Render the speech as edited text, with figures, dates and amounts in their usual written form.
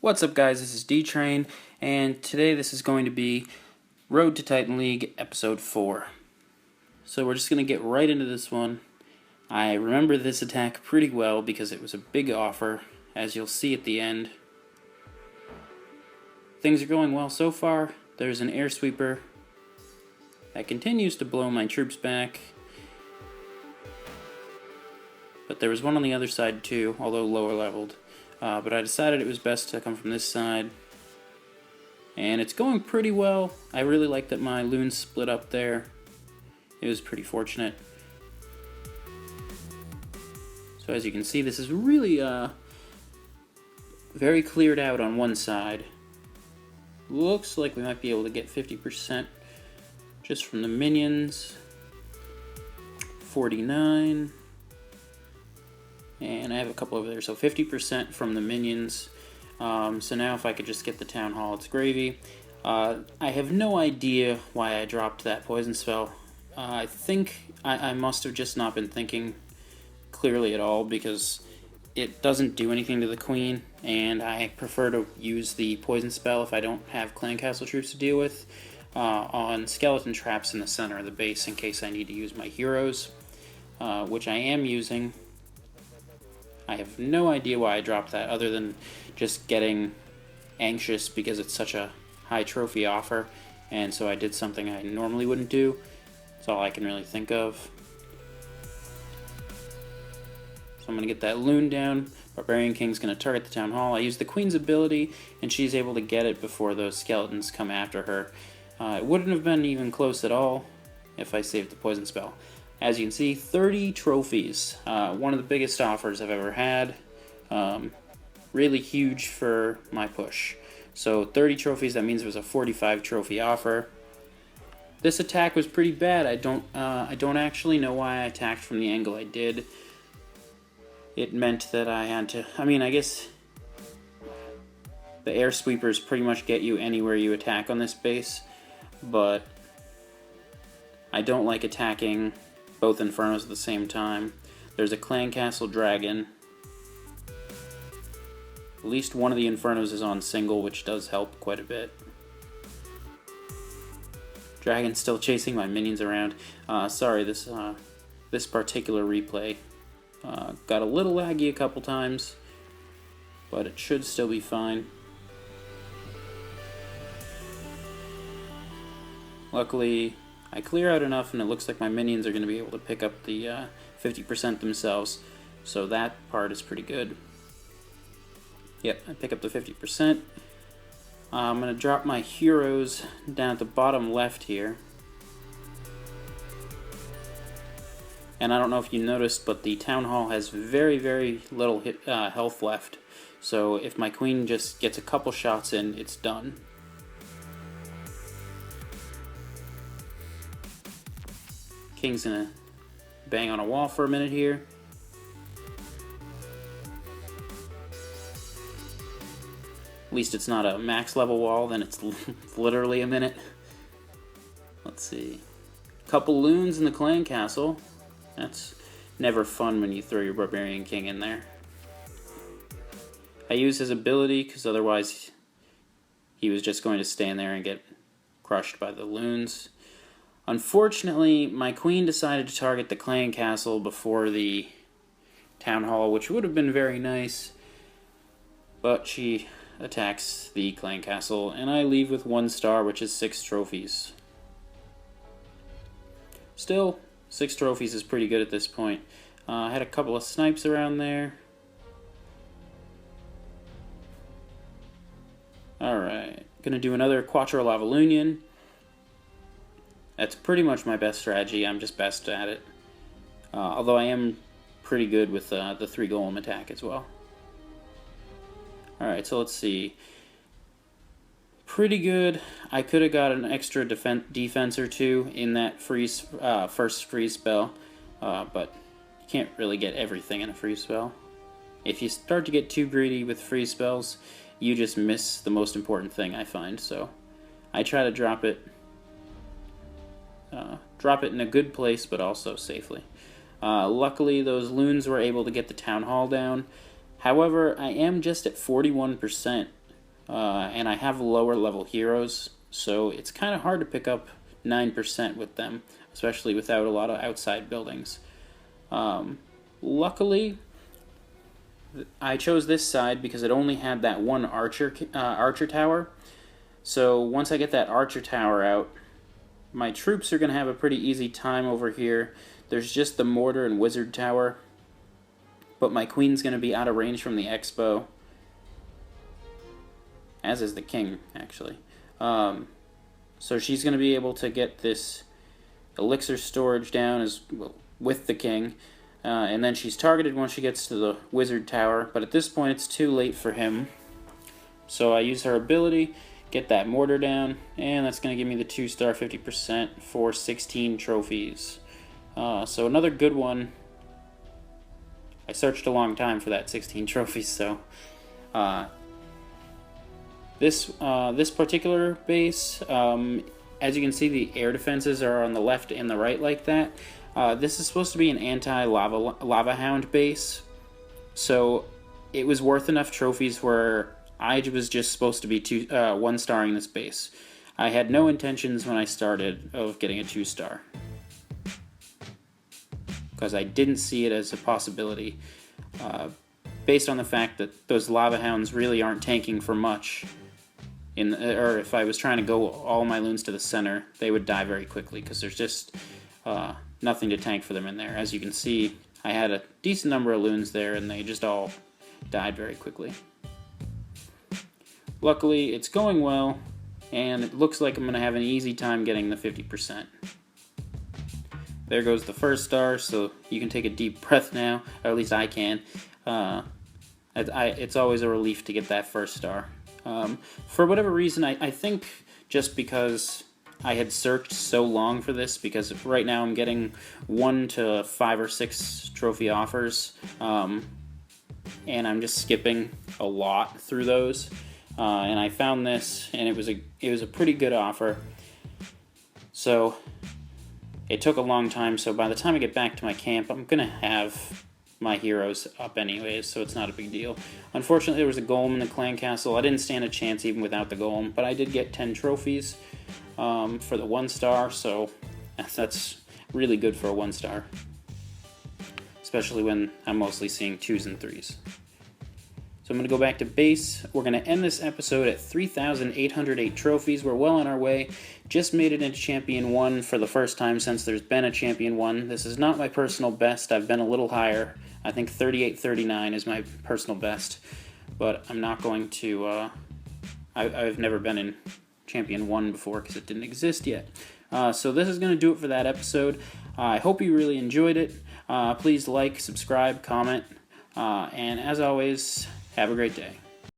What's up, guys? This is D-Train, and today this is going to be Road to Titan League Episode 4. So we're just going to get right into this one. I remember this attack pretty well because it was a big offer, as you'll see at the end. Things are going well so far. There's an air sweeper that continues to blow my troops back. But there was one on the other side too, although lower leveled. But I decided it was best to come from this side. And it's going pretty well. I really like that my loons split up there. It was pretty fortunate. So as you can see, this is really very cleared out on one side. Looks like we might be able to get 50% just from the minions. 49. And I have a couple over there, so 50% from the minions. So now if I could just get the Town Hall, it's gravy. I have no idea why I dropped that poison spell. I think I must have just not been thinking clearly at all, because it doesn't do anything to the queen, and I prefer to use the poison spell if I don't have clan castle troops to deal with on skeleton traps in the center of the base in case I need to use my heroes, which I am using. I have no idea why I dropped that other than just getting anxious because it's such a high trophy offer, and so I did something I normally wouldn't do. That's all I can really think of. So I'm going to get that loon down. Barbarian King's going to target the Town Hall. I use the Queen's ability, and she's able to get it before those skeletons come after her. It wouldn't have been even close at all if I saved the poison spell. As you can see, 30 trophies. One of the biggest offers I've ever had. Really huge for my push. So 30 trophies, that means it was a 45 trophy offer. This attack was pretty bad. I don't actually know why I attacked from the angle I did. It meant that I had to... I guess the air sweepers pretty much get you anywhere you attack on this base, but I don't like attacking both Infernos at the same time. There's a clan castle dragon. At least one of the Infernos is on single, which does help quite a bit. Dragon's still chasing my minions around. Sorry, this particular replay got a little laggy a couple times, but it should still be fine. Luckily, I clear out enough, and it looks like my minions are going to be able to pick up the 50% themselves, so that part is pretty good. Yep, I pick up the 50%. I'm going to drop my heroes down at the bottom left here. And I don't know if you noticed, but the Town Hall has very, very little health left, so if my queen just gets a couple shots in, it's done. King's gonna bang on a wall for a minute here. At least it's not a max level wall, then it's literally a minute. Let's see. Couple loons in the clan castle. That's never fun when you throw your Barbarian King in there. I use his ability because otherwise he was just going to stand there and get crushed by the loons. Unfortunately, my queen decided to target the clan castle before the Town Hall, which would have been very nice, but she attacks the clan castle, and I leave with 1 star, which is 6 trophies. Still, 6 trophies is pretty good at this point. I had a couple of snipes around there. Alright, gonna do another Quattro Lava Lunion. That's pretty much my best strategy. I'm just best at it. Although I am pretty good with the 3 golem attack as well. Alright, so let's see. Pretty good. I could have got an extra defense or 2 in that first freeze spell, but you can't really get everything in a freeze spell. If you start to get too greedy with freeze spells, you just miss the most important thing, I find. So I try to drop it in a good place, but also safely. Luckily, those loons were able to get the Town Hall down. However, I am just at 41%, and I have lower level heroes, so it's kind of hard to pick up 9% with them, especially without a lot of outside buildings. Luckily, I chose this side because it only had that one archer tower. So once I get that archer tower out, my troops are going to have a pretty easy time over here. There's just the mortar and wizard tower, but my queen's going to be out of range from the X-bow, as is the king, actually. So she's going to be able to get this elixir storage down as well, with the king. And then she's targeted once she gets to the wizard tower, but at this point it's too late for him. So I use her ability, get that mortar down, and that's going to give me the 2-star 50% for 16 trophies. So another good one. I searched a long time for that 16 trophies, so this particular base, as you can see, the air defenses are on the left and the right like that. This is supposed to be an anti-lava hound base, so it was worth enough trophies where I was just supposed to be 1-starring this base. I had no intentions when I started of getting a 2-star, because I didn't see it as a possibility, based on the fact that those lava hounds really aren't tanking for much. Or if I was trying to go all my loons to the center, they would die very quickly, because there's just nothing to tank for them in there. As you can see, I had a decent number of loons there, and they just all died very quickly. Luckily, it's going well, and it looks like I'm going to have an easy time getting the 50%. There goes the 1st star, so you can take a deep breath now, or at least I can. It's always a relief to get that 1st star. For whatever reason, I think just because I had searched so long for this, because right now I'm getting 1 to 5 or 6 trophy offers, and I'm just skipping a lot through those, and I found this, and it was a pretty good offer. So it took a long time, so by the time I get back to my camp, I'm gonna have my heroes up anyways, so it's not a big deal. Unfortunately, there was a golem in the clan castle. I didn't stand a chance even without the golem, but I did get 10 trophies for the 1-star, so that's really good for a 1-star, especially when I'm mostly seeing 2s and 3s. So I'm going to go back to base. We're going to end this episode at 3,808 trophies. We're well on our way. Just made it into Champion 1 for the first time since there's been a Champion 1. This is not my personal best. I've been a little higher. I think 38-39 is my personal best. But I'm not going to... I've never been in Champion 1 before because it didn't exist yet. So this is going to do it for that episode. I hope you really enjoyed it. Please like, subscribe, comment, and as always, have a great day.